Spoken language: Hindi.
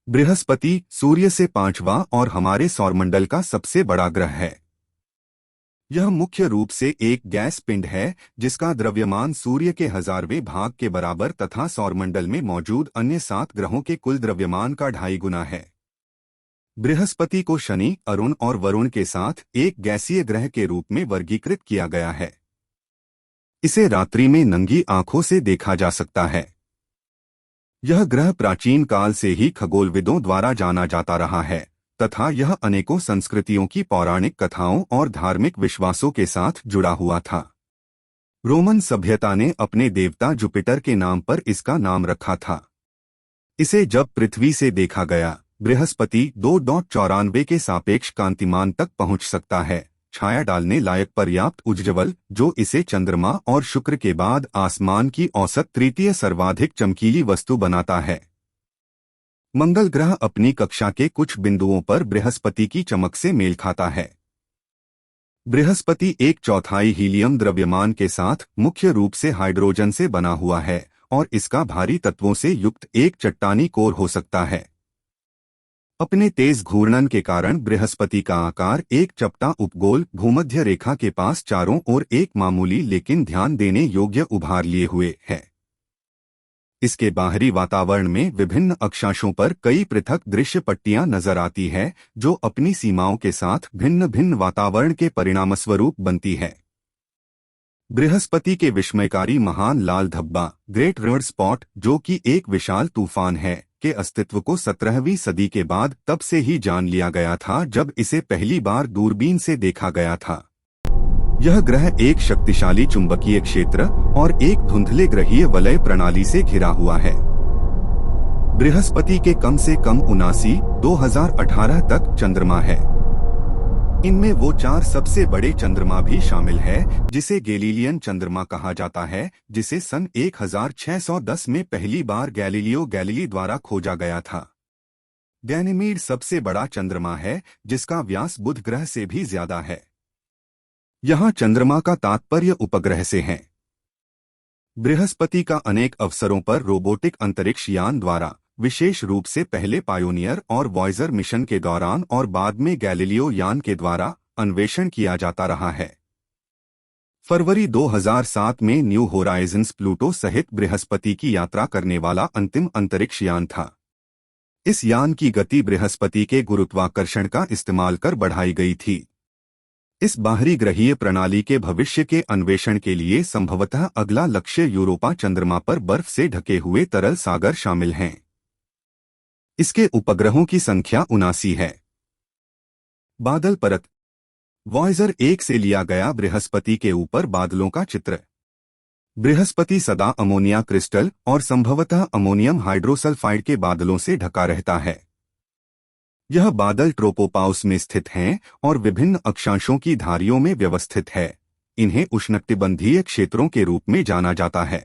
बृहस्पति सूर्य से पांचवां और हमारे सौरमंडल का सबसे बड़ा ग्रह है। यह मुख्य रूप से एक गैस पिंड है जिसका द्रव्यमान सूर्य के 1000वें भाग के बराबर तथा सौरमंडल में मौजूद अन्य 7 ग्रहों के कुल द्रव्यमान का 2.5 गुना है। बृहस्पति को शनि, अरुण और वरुण के साथ एक गैसीय ग्रह के रूप में वर्गीकृत किया गया है। इसे रात्रि में नंगी आंखों से देखा जा सकता है। यह ग्रह प्राचीन काल से ही खगोलविदों द्वारा जाना जाता रहा है तथा यह अनेकों संस्कृतियों की पौराणिक कथाओं और धार्मिक विश्वासों के साथ जुड़ा हुआ था। रोमन सभ्यता ने अपने देवता जुपिटर के नाम पर इसका नाम रखा था। इसे जब पृथ्वी से देखा गया, बृहस्पति 2.94 के सापेक्ष कांतिमान तक पहुंच सकता है, छाया डालने लायक पर्याप्त उज्ज्वल, जो इसे चंद्रमा और शुक्र के बाद आसमान की औसत तृतीय सर्वाधिक चमकीली वस्तु बनाता है। मंगल ग्रह अपनी कक्षा के कुछ बिंदुओं पर बृहस्पति की चमक से मेल खाता है। बृहस्पति 1/4 हीलियम द्रव्यमान के साथ मुख्य रूप से हाइड्रोजन से बना हुआ है और इसका भारी तत्वों से युक्त एक चट्टानी कोर हो सकता है। अपने तेज घूर्णन के कारण बृहस्पति का आकार एक चपटा उपगोल भूमध्य रेखा के पास चारों ओर एक मामूली लेकिन ध्यान देने योग्य उभार लिए हुए है। इसके बाहरी वातावरण में विभिन्न अक्षांशों पर कई पृथक दृश्य पट्टियां नजर आती है जो अपनी सीमाओं के साथ भिन्न भिन्न वातावरण के परिणामस्वरूप बनती है। बृहस्पति के विस्मयकारी महान लाल धब्बा ग्रेट रेड स्पॉट, जो कि एक विशाल तूफान है, के अस्तित्व को 17वीं सदी के बाद तब से ही जान लिया गया था जब इसे पहली बार दूरबीन से देखा गया था। यह ग्रह एक शक्तिशाली चुंबकीय क्षेत्र और एक धुंधले ग्रहीय वलय प्रणाली से घिरा हुआ है। बृहस्पति के कम से कम 79 2018 तक चंद्रमा है। इनमें वो 4 सबसे बड़े चंद्रमा भी शामिल है जिसे गैलीलियन चंद्रमा कहा जाता है, जिसे सन 1610 में पहली बार गैलीलियो गैलीली द्वारा खोजा गया था। गैनीमीड सबसे बड़ा चंद्रमा है जिसका व्यास बुध ग्रह से भी ज्यादा है। यहाँ चंद्रमा का तात्पर्य उपग्रह से है। बृहस्पति का अनेक अवसरों पर रोबोटिक अंतरिक्ष यान द्वारा, विशेष रूप से पहले पायोनियर और वॉयजर मिशन के दौरान और बाद में गैलीलियो यान के द्वारा अन्वेषण किया जाता रहा है। फरवरी 2007 में न्यू होराइजन्स प्लूटो सहित बृहस्पति की यात्रा करने वाला अंतिम अंतरिक्ष यान था। इस यान की गति बृहस्पति के गुरुत्वाकर्षण का इस्तेमाल कर बढ़ाई गई थी। इस बाहरी ग्रहीय प्रणाली के भविष्य के अन्वेषण के लिए संभवतः अगला लक्ष्य यूरोपा चंद्रमा पर बर्फ से ढके हुए तरल सागर शामिल हैं। इसके उपग्रहों की संख्या 79 है। बादल परत वॉयजर 1 से लिया गया बृहस्पति के ऊपर बादलों का चित्र। बृहस्पति सदा अमोनिया क्रिस्टल और संभवतः अमोनियम हाइड्रोसल्फाइड के बादलों से ढका रहता है। यह बादल ट्रोपोपाउस में स्थित हैं और विभिन्न अक्षांशों की धारियों में व्यवस्थित है। इन्हें उष्णकटिबंधीय क्षेत्रों के रूप में जाना जाता है।